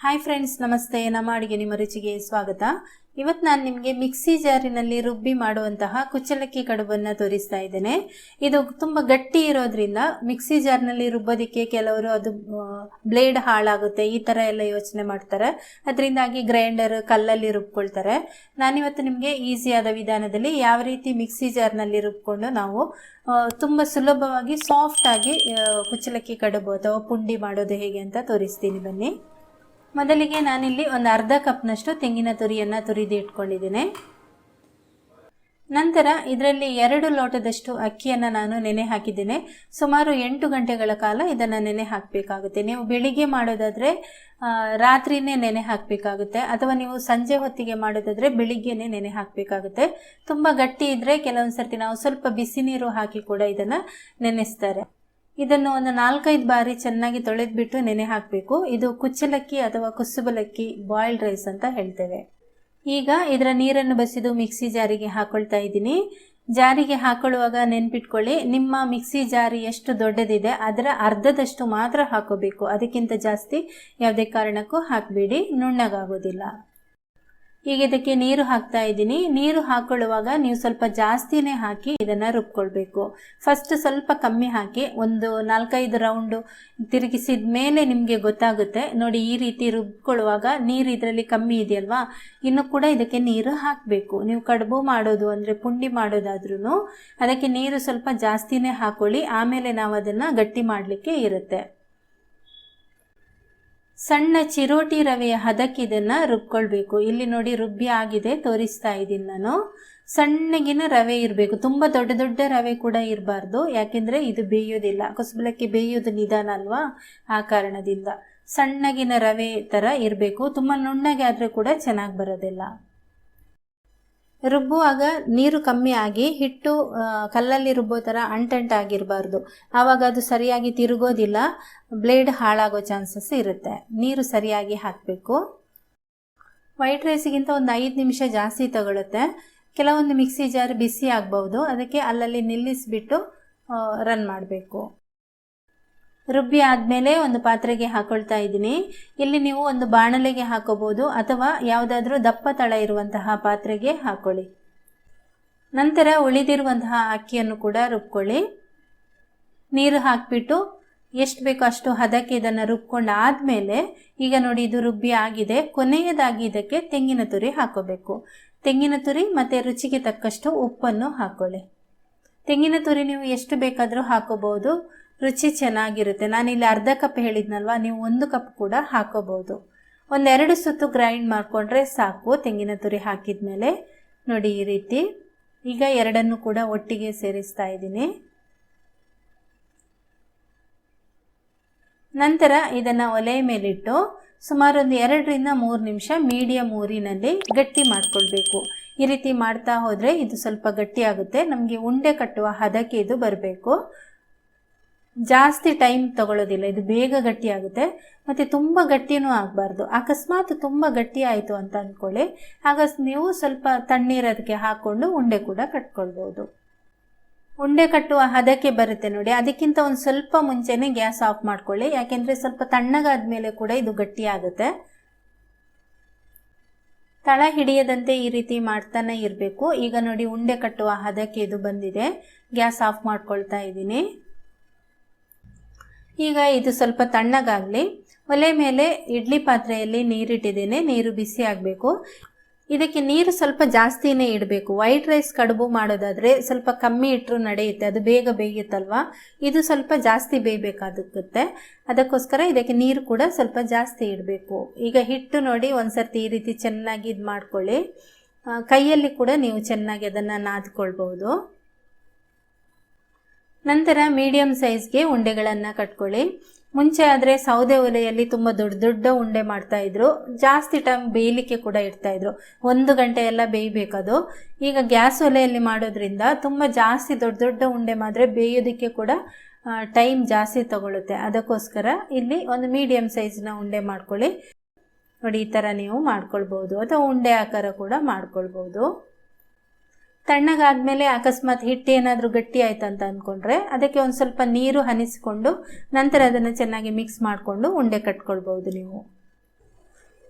Hi friends, ನಮಸ್ತೆ. ನಮ್ಮ ಅಡುಗೆ ನಿಮ್ಮ ರುಚಿಗೆ ಸ್ವಾಗತ. ಇವತ್ತು ನಾನು ನಿಮಗೆ ಮಿಕ್ಸಿ ಜಾರಿನಲ್ಲಿ ರುಬ್ಬಿ ಮಾಡುವಂತಹ ಕುಚ್ಚಲಕ್ಕಿ ಕಡುಬನ್ನು ತೋರಿಸ್ತಾ ಇದ್ದೇನೆ. ಇದು ತುಂಬ ಗಟ್ಟಿ ಇರೋದ್ರಿಂದ ಮಿಕ್ಸಿ ಜಾರ್ನಲ್ಲಿ ರುಬ್ಬೋದಕ್ಕೆ ಕೆಲವರು ಅದು ಬ್ಲೇಡ್ ಹಾಳಾಗುತ್ತೆ ಈ ಥರ ಎಲ್ಲ ಯೋಚನೆ ಮಾಡ್ತಾರೆ. ಅದರಿಂದಾಗಿ ಗ್ರೈಂಡರ್ ಕಲ್ಲಲ್ಲಿ ರುಬ್ಕೊಳ್ತಾರೆ. ನಾನಿವತ್ತು ನಿಮಗೆ ಈಸಿಯಾದ ವಿಧಾನದಲ್ಲಿ ಯಾವ ರೀತಿ ಮಿಕ್ಸಿ ಜಾರ್ನಲ್ಲಿ ರುಬ್ಕೊಂಡು ನಾವು ತುಂಬ ಸುಲಭವಾಗಿ ಸಾಫ್ಟಾಗಿ ಕುಚ್ಚಲಕ್ಕಿ ಕಡುಬು ಅಥವಾ ಪುಂಡಿ ಮಾಡೋದು ಹೇಗೆ ಅಂತ ತೋರಿಸ್ತೀನಿ, ಬನ್ನಿ. ಮೊದಲಿಗೆ ನಾನಿಲ್ಲಿ ಒಂದು ಅರ್ಧ ಕಪ್ನಷ್ಟು ತೆಂಗಿನ ತುರಿಯನ್ನು ತುರಿದು ಇಟ್ಕೊಂಡಿದ್ದೇನೆ. ನಂತರ ಇದರಲ್ಲಿ 2 ಲೋಟದಷ್ಟು ಅಕ್ಕಿಯನ್ನು ನಾನು ನೆನೆ ಹಾಕಿದ್ದೇನೆ. ಸುಮಾರು 8 ಗಂಟೆಗಳ ಕಾಲ ಇದನ್ನು ನೆನೆ ಹಾಕಬೇಕಾಗುತ್ತೆ. ನೀವು ಬೆಳಿಗ್ಗೆ ಮಾಡೋದಾದರೆ ರಾತ್ರಿನೇ ನೆನೆ ಹಾಕಬೇಕಾಗುತ್ತೆ, ಅಥವಾ ನೀವು ಸಂಜೆ ಹೊತ್ತಿಗೆ ಮಾಡೋದಾದರೆ ಬೆಳಿಗ್ಗೆನೇ ನೆನೆ ಹಾಕಬೇಕಾಗುತ್ತೆ. ತುಂಬ ಗಟ್ಟಿ ಇದ್ದರೆ ಕೆಲವೊಂದು ಸರ್ತಿ ನಾವು ಸ್ವಲ್ಪ ಬಿಸಿ ನೀರು ಹಾಕಿ ಕೂಡ ಇದನ್ನು ನೆನೆಸ್ತಾರೆ. ಇದನ್ನು ಒಂದು 4-5 ಬಾರಿ ಚೆನ್ನಾಗಿ ತೊಳೆದ್ಬಿಟ್ಟು ನೆನೆ ಹಾಕಬೇಕು. ಇದು ಕುಚ್ಚಲಕ್ಕಿ ಅಥವಾ ಕುಸುಬಲಕ್ಕಿ ಬಾಯ್ಲ್ಡ್ ರೈಸ್ ಅಂತ ಹೇಳ್ತೇವೆ. ಈಗ ಇದರ ನೀರನ್ನು ಬಸಿದು ಮಿಕ್ಸಿ ಜಾರಿಗೆ ಹಾಕೊಳ್ತಾ ಇದ್ದೀನಿ. ಜಾರಿಗೆ ಹಾಕೊಳ್ಳುವಾಗ ನೆನ್ಪಿಟ್ಕೊಳ್ಳಿ, ನಿಮ್ಮ ಮಿಕ್ಸಿ ಜಾರಿ ಎಷ್ಟು ದೊಡ್ಡದಿದೆ ಅದರ ಅರ್ಧದಷ್ಟು ಮಾತ್ರ ಹಾಕೋಬೇಕು. ಅದಕ್ಕಿಂತ ಜಾಸ್ತಿ ಯಾವುದೇ ಕಾರಣಕ್ಕೂ ಹಾಕಬೇಡಿ, ನುಣ್ಣಗಾಗೋದಿಲ್ಲ. ಈಗ ಇದಕ್ಕೆ ನೀರು ಹಾಕ್ತಾ ಇದ್ದೀನಿ. ನೀರು ಹಾಕೊಳ್ಳುವಾಗ ನೀವು ಸ್ವಲ್ಪ ಜಾಸ್ತಿನೇ ಹಾಕಿ ಇದನ್ನು ರುಬ್ಕೊಳ್ಬೇಕು. ಫಸ್ಟ್ ಸ್ವಲ್ಪ ಕಮ್ಮಿ ಹಾಕಿ ಒಂದು 4-5 ರೌಂಡು ತಿರುಗಿಸಿದ ಮೇಲೆ ನಿಮಗೆ ಗೊತ್ತಾಗುತ್ತೆ ನೋಡಿ. ಈ ರೀತಿ ರುಬ್ಕೊಳ್ಳುವಾಗ ನೀರು ಇದರಲ್ಲಿ ಕಮ್ಮಿ ಇದೆಯಲ್ವಾ, ಇನ್ನು ಕೂಡ ಇದಕ್ಕೆ ನೀರು ಹಾಕಬೇಕು. ನೀವು ಕಡುಬು ಮಾಡೋದು ಅಂದರೆ ಪುಂಡಿ ಮಾಡೋದಾದ್ರೂ ಅದಕ್ಕೆ ನೀರು ಸ್ವಲ್ಪ ಜಾಸ್ತಿನೇ ಹಾಕೊಳ್ಳಿ. ಆಮೇಲೆ ನಾವು ಅದನ್ನು ಗಟ್ಟಿ ಮಾಡಲಿಕ್ಕೆ ಇರುತ್ತೆ. ಸಣ್ಣ ಚಿರೋಟಿ ರವೆಯ ಹದಕ್ಕೆ ಇದನ್ನು ರುಬ್ಕೊಳ್ಬೇಕು. ಇಲ್ಲಿ ನೋಡಿ ರುಬ್ಬಿ ಆಗಿದೆ, ತೋರಿಸ್ತಾ ಇದ್ದೀನಿ ನಾನು. ಸಣ್ಣಗಿನ ರವೆ ಇರಬೇಕು, ತುಂಬ ದೊಡ್ಡ ದೊಡ್ಡ ರವೆ ಕೂಡ ಇರಬಾರ್ದು. ಯಾಕೆಂದರೆ ಇದು ಬೇಯೋದಿಲ್ಲ, ಕುಸುಬಲಕ್ಕಿ ಬೇಯೋದು ನಿಧಾನ ಅಲ್ವಾ, ಆ ಕಾರಣದಿಂದ ಸಣ್ಣಗಿನ ರವೆ ಥರ ಇರಬೇಕು. ತುಂಬ ನುಣ್ಣಗೆ ಆದರೆ ಕೂಡ ಚೆನ್ನಾಗಿ ಬರೋದಿಲ್ಲ. ರುಬ್ಬುವಾಗ ನೀರು ಕಮ್ಮಿ ಆಗಿ ಹಿಟ್ಟು ಕಲ್ಲಲ್ಲಿ ರುಬ್ಬೋ ಥರ ಅಂಟಂಟಾಗಿರಬಾರ್ದು. ಆವಾಗ ಅದು ಸರಿಯಾಗಿ ತಿರುಗೋದಿಲ್ಲ, ಬ್ಲೇಡ್ ಹಾಳಾಗೋ ಚಾನ್ಸಸ್ ಇರುತ್ತೆ. ನೀರು ಸರಿಯಾಗಿ ಹಾಕಬೇಕು. ವೈಟ್ ರೈಸಿಗಿಂತ ಒಂದು 5 ನಿಮಿಷ ಜಾಸ್ತಿ ತಗೊಳುತ್ತೆ. ಕೆಲವೊಂದು ಮಿಕ್ಸಿ ಜಾರ್ ಬಿಸಿ ಆಗ್ಬೋದು, ಅದಕ್ಕೆ ಅಲ್ಲಲ್ಲಿ ನಿಲ್ಲಿಸಿಬಿಟ್ಟು ರನ್ ಮಾಡಬೇಕು. ರುಬ್ಬಿ ಆದಮೇಲೆ ಒಂದು ಪಾತ್ರೆಗೆ ಹಾಕೊಳ್ತಾ ಇದ್ದೀನಿ. ಇಲ್ಲಿ ನೀವು ಒಂದು ಬಾಣಲೆಗೆ ಹಾಕೋಬೋದು, ಅಥವಾ ಯಾವುದಾದ್ರೂ ದಪ್ಪ ತಳ ಇರುವಂತಹ ಪಾತ್ರೆಗೆ ಹಾಕೊಳ್ಳಿ. ನಂತರ ಉಳಿದಿರುವಂತಹ ಅಕ್ಕಿಯನ್ನು ಕೂಡ ರುಬ್ಕೊಳ್ಳಿ. ನೀರು ಹಾಕಿಬಿಟ್ಟು ಎಷ್ಟು ಬೇಕೋ ಅಷ್ಟು ಹದಕ್ಕೆ ಇದನ್ನು ರುಬ್ಕೊಂಡು ಆದಮೇಲೆ ಈಗ ನೋಡಿ ಇದು ರುಬ್ಬಿ ಆಗಿದೆ. ಕೊನೆಯದಾಗಿ ಇದಕ್ಕೆ ತೆಂಗಿನ ತುರಿ ಹಾಕೋಬೇಕು. ತೆಂಗಿನ ತುರಿ ಮತ್ತು ರುಚಿಗೆ ತಕ್ಕಷ್ಟು ಉಪ್ಪನ್ನು ಹಾಕೊಳ್ಳಿ. ತೆಂಗಿನ ತುರಿ ನೀವು ಎಷ್ಟು ಬೇಕಾದರೂ ಹಾಕೋಬಹುದು, ರುಚಿ ಚೆನ್ನಾಗಿರುತ್ತೆ. ನಾನಿಲ್ಲಿ ಅರ್ಧ ಕಪ್ ಹೇಳಿದ್ನಲ್ವ, ನೀವು 1 ಕಪ್ ಕೂಡ ಹಾಕೋಬಹುದು. 1-2 ಸುತ್ತು ಗ್ರೈಂಡ್ ಮಾಡಿಕೊಂಡ್ರೆ ಸಾಕು. ತೆಂಗಿನ ತುರಿ ಹಾಕಿದ ಮೇಲೆ ನೋಡಿ ಈ ರೀತಿ. ಈಗ ಎರಡನ್ನು ಕೂಡ ಒಟ್ಟಿಗೆ ಸೇರಿಸ್ತಾ ಇದ್ದೀನಿ. ನಂತರ ಇದನ್ನು ಒಲೆಯ ಮೇಲಿಟ್ಟು ಸುಮಾರು ಒಂದು 2-3 ನಿಮಿಷ ಮೀಡಿಯಂ ಊರಿನಲ್ಲಿ ಗಟ್ಟಿ ಮಾಡ್ಕೊಳ್ಬೇಕು. ಈ ರೀತಿ ಮಾಡ್ತಾ ಹೋದರೆ ಇದು ಸ್ವಲ್ಪ ಗಟ್ಟಿ ಆಗುತ್ತೆ. ನಮಗೆ ಉಂಡೆ ಕಟ್ಟುವ ಹದಕ್ಕೆ ಇದು ಬರಬೇಕು. ಜಾಸ್ತಿ ಟೈಮ್ ತಗೊಳ್ಳೋದಿಲ್ಲ, ಇದು ಬೇಗ ಗಟ್ಟಿ ಆಗುತ್ತೆ. ಮತ್ತು ತುಂಬ ಗಟ್ಟಿನೂ ಆಗಬಾರ್ದು. ಅಕಸ್ಮಾತ್ ತುಂಬ ಗಟ್ಟಿ ಆಯಿತು ಅಂತ ಅಂದ್ಕೊಳ್ಳಿ, ಆಗ ನೀವು ಸ್ವಲ್ಪ ತಣ್ಣೀರು ಅದಕ್ಕೆ ಹಾಕ್ಕೊಂಡು ಉಂಡೆ ಕೂಡ ಕಟ್ಕೊಳ್ಬೋದು. ಉಂಡೆ ಕಟ್ಟುವ ಹದಕ್ಕೆ ಬರುತ್ತೆ ನೋಡಿ, ಅದಕ್ಕಿಂತ ಒಂದು ಸ್ವಲ್ಪ ಮುಂಚೆನೇ ಗ್ಯಾಸ್ ಆಫ್ ಮಾಡ್ಕೊಳ್ಳಿ. ಯಾಕೆಂದರೆ ಸ್ವಲ್ಪ ತಣ್ಣಗಾದ ಮೇಲೆ ಕೂಡ ಇದು ಗಟ್ಟಿ ಆಗುತ್ತೆ. ತಳ ಹಿಡಿಯದಂತೆ ಈ ರೀತಿ ಮಾಡ್ತಾನೆ ಇರಬೇಕು. ಈಗ ನೋಡಿ ಉಂಡೆ ಕಟ್ಟುವ ಹದಕ್ಕೆ ಇದು ಬಂದಿದೆ. ಗ್ಯಾಸ್ ಆಫ್ ಮಾಡ್ಕೊಳ್ತಾ ಇದ್ದೀನಿ. ಈಗ ಇದು ಸ್ವಲ್ಪ ತಣ್ಣಗಾಗಲಿ. ಒಲೆ ಮೇಲೆ ಇಡ್ಲಿ ಪಾತ್ರೆಯಲ್ಲಿ ನೀರಿಟ್ಟಿದ್ದೇನೆ. ನೀರು ಬಿಸಿ ಆಗಬೇಕು. ಇದಕ್ಕೆ ನೀರು ಸ್ವಲ್ಪ ಜಾಸ್ತಿನೇ ಇಡಬೇಕು. ವೈಟ್ ರೈಸ್ ಕಡುಬು ಮಾಡೋದಾದರೆ ಸ್ವಲ್ಪ ಕಮ್ಮಿ ಇಟ್ಟರು ನಡೆಯುತ್ತೆ, ಅದು ಬೇಗ ಬೇಯುತ್ತಲ್ವ. ಇದು ಸ್ವಲ್ಪ ಜಾಸ್ತಿ ಬೇಯಬೇಕಾಗುತ್ತೆ, ಅದಕ್ಕೋಸ್ಕರ ಇದಕ್ಕೆ ನೀರು ಕೂಡ ಸ್ವಲ್ಪ ಜಾಸ್ತಿ ಇಡಬೇಕು. ಈಗ ಹಿಟ್ಟು ನೋಡಿ ಒಂದು ಸರ್ತಿ ಈ ರೀತಿ ಚೆನ್ನಾಗಿ ಇದು ಮಾಡ್ಕೊಳ್ಳಿ. ಕೈಯಲ್ಲಿ ಕೂಡ ನೀವು ಚೆನ್ನಾಗಿ ಅದನ್ನು ನಾದ್ಕೊಳ್ಬೋದು. ನಂತರ ಮೀಡಿಯಂ ಸೈಜ್ಗೆ ಉಂಡೆಗಳನ್ನು ಕಟ್ಕೊಳ್ಳಿ. ಮುಂಚೆ ಆದರೆ ಸೌದೆ ಒಲೆಯಲ್ಲಿ ತುಂಬ ದೊಡ್ಡ ದೊಡ್ಡ ಉಂಡೆ ಮಾಡ್ತಾಯಿದ್ರು, ಜಾಸ್ತಿ ಟೈಮ್ ಬೇಯಲಿಕ್ಕೆ ಕೂಡ ಇಡ್ತಾಯಿದ್ರು. 1 ಗಂಟೆ ಎಲ್ಲ ಬೇಯಬೇಕದು. ಈಗ ಗ್ಯಾಸ್ ಒಲೆಯಲ್ಲಿ ಮಾಡೋದ್ರಿಂದ ತುಂಬ ಜಾಸ್ತಿ ದೊಡ್ಡ ದೊಡ್ಡ ಉಂಡೆ ಮಾಡಿದ್ರೆ ಬೇಯೋದಕ್ಕೆ ಕೂಡ ಟೈಮ್ ಜಾಸ್ತಿ ತಗೊಳುತ್ತೆ. ಅದಕ್ಕೋಸ್ಕರ ಇಲ್ಲಿ ಒಂದು ಮೀಡಿಯಂ ಸೈಜ್ನ ಉಂಡೆ ಮಾಡ್ಕೊಳ್ಳಿ. ನೋಡಿ ಈ ಥರ ನೀವು ಮಾಡ್ಕೊಳ್ಬೋದು, ಅಥವಾ ಉಂಡೆ ಆಕಾರ ಕೂಡ ಮಾಡ್ಕೊಳ್ಬೋದು. ತಣ್ಣಗಾದ್ಮೇಲೆ ಅಕಸ್ಮಾತ್ ಹಿಟ್ಟು ಏನಾದರೂ ಗಟ್ಟಿ ಆಯ್ತು ಅಂತ ಅಂದ್ಕೊಂಡ್ರೆ ಅದಕ್ಕೆ ಒಂದು ಸ್ವಲ್ಪ ನೀರು ಹನಿಸಿಕೊಂಡು ನಂತರ ಅದನ್ನು ಚೆನ್ನಾಗಿ ಮಿಕ್ಸ್ ಮಾಡಿಕೊಂಡು ಉಂಡೆ ಕಟ್ಕೊಳ್ಬೋದು ನೀವು.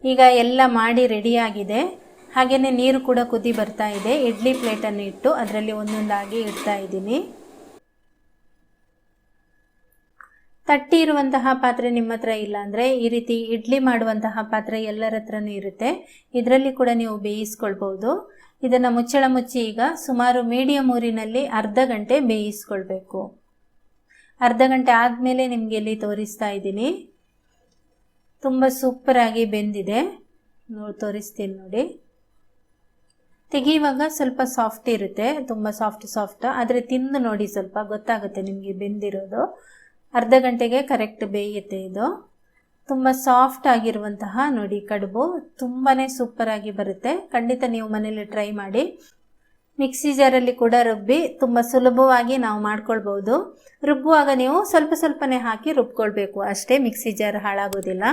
ಈಗ ಎಲ್ಲ ಮಾಡಿ ರೆಡಿಯಾಗಿದೆ. ಹಾಗೆಯೇ ನೀರು ಕೂಡ ಕುದಿ ಬರ್ತಾ ಇದೆ. ಇಡ್ಲಿ ಪ್ಲೇಟನ್ನು ಇಟ್ಟು ಅದರಲ್ಲಿ ಒಂದೊಂದಾಗಿ ಇಡ್ತಾ ಇದ್ದೀನಿ. ತಟ್ಟಿ ಇರುವಂತಹ ಪಾತ್ರೆ ನಿಮ್ಮ ಹತ್ರ ಇಲ್ಲ ಅಂದರೆ ಈ ರೀತಿ ಇಡ್ಲಿ ಮಾಡುವಂತಹ ಪಾತ್ರೆ ಎಲ್ಲರ ಹತ್ರನೂ ಇರುತ್ತೆ. ಇದರಲ್ಲಿ ಕೂಡ ನೀವು ಬೇಯಿಸ್ಕೊಳ್ಬೋದು. ಇದನ್ನು ಮುಚ್ಚಳ ಮುಚ್ಚಿ ಈಗ ಸುಮಾರು ಮೀಡಿಯಂ ಊರಿನಲ್ಲಿ ಅರ್ಧ ಗಂಟೆ ಬೇಯಿಸ್ಕೊಳ್ಬೇಕು. ಅರ್ಧ ಗಂಟೆ ಆದಮೇಲೆ ನಿಮಗೆ ಇಲ್ಲಿ ತೋರಿಸ್ತಾ ಇದ್ದೀನಿ. ತುಂಬ ಸೂಪರಾಗಿ ಬೆಂದಿದೆ. ತೋರಿಸ್ತೀನಿ ನೋಡಿ. ತೆಗೆಯುವಾಗ ಸ್ವಲ್ಪ ಸಾಫ್ಟ್ ಇರುತ್ತೆ, ತುಂಬ ಸಾಫ್ಟ್. ಆದರೆ ತಿಂದು ನೋಡಿ, ಸ್ವಲ್ಪ ಗೊತ್ತಾಗುತ್ತೆ ನಿಮಗೆ ಬೆಂದಿರೋದು. ಅರ್ಧ ಗಂಟೆಗೆ ಕರೆಕ್ಟ್ ಬೇಯುತ್ತೆ ಇದು. ತುಂಬ ಸಾಫ್ಟ್ ಆಗಿರುವಂತಹ ನೋಡಿ ಕಡುಬು ತುಂಬಾ ಸೂಪರಾಗಿ ಬರುತ್ತೆ. ಖಂಡಿತ ನೀವು ಮನೇಲಿ ಟ್ರೈ ಮಾಡಿ. ಮಿಕ್ಸಿ ಜಾರಲ್ಲಿ ಕೂಡ ರುಬ್ಬಿ ತುಂಬ ಸುಲಭವಾಗಿ ನಾವು ಮಾಡ್ಕೊಳ್ಬೋದು. ರುಬ್ಬುವಾಗ ನೀವು ಸ್ವಲ್ಪನೇ ಹಾಕಿ ರುಬ್ಕೊಳ್ಬೇಕು ಅಷ್ಟೇ. ಮಿಕ್ಸಿ ಜಾರ್ ಹಾಳಾಗೋದಿಲ್ಲ.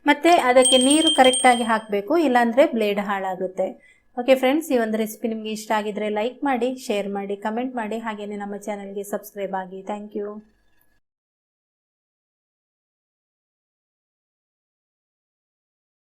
ಮತ್ತು ಅದಕ್ಕೆ ನೀರು ಕರೆಕ್ಟಾಗಿ ಹಾಕಬೇಕು, ಇಲ್ಲಾಂದರೆ ಬ್ಲೇಡ್ ಹಾಳಾಗುತ್ತೆ. ಓಕೆ ಫ್ರೆಂಡ್ಸ್, ಈ ಒಂದು ರೆಸಿಪಿ ನಿಮಗೆ ಇಷ್ಟ ಆಗಿದ್ರೆ ಲೈಕ್ ಮಾಡಿ, ಶೇರ್ ಮಾಡಿ, ಕಮೆಂಟ್ ಮಾಡಿ. ಹಾಗೆಯೇ ನಮ್ಮ ಚಾನಲ್ಗೆ ಸಬ್ಸ್ಕ್ರೈಬ್ ಆಗಿ. Thank you.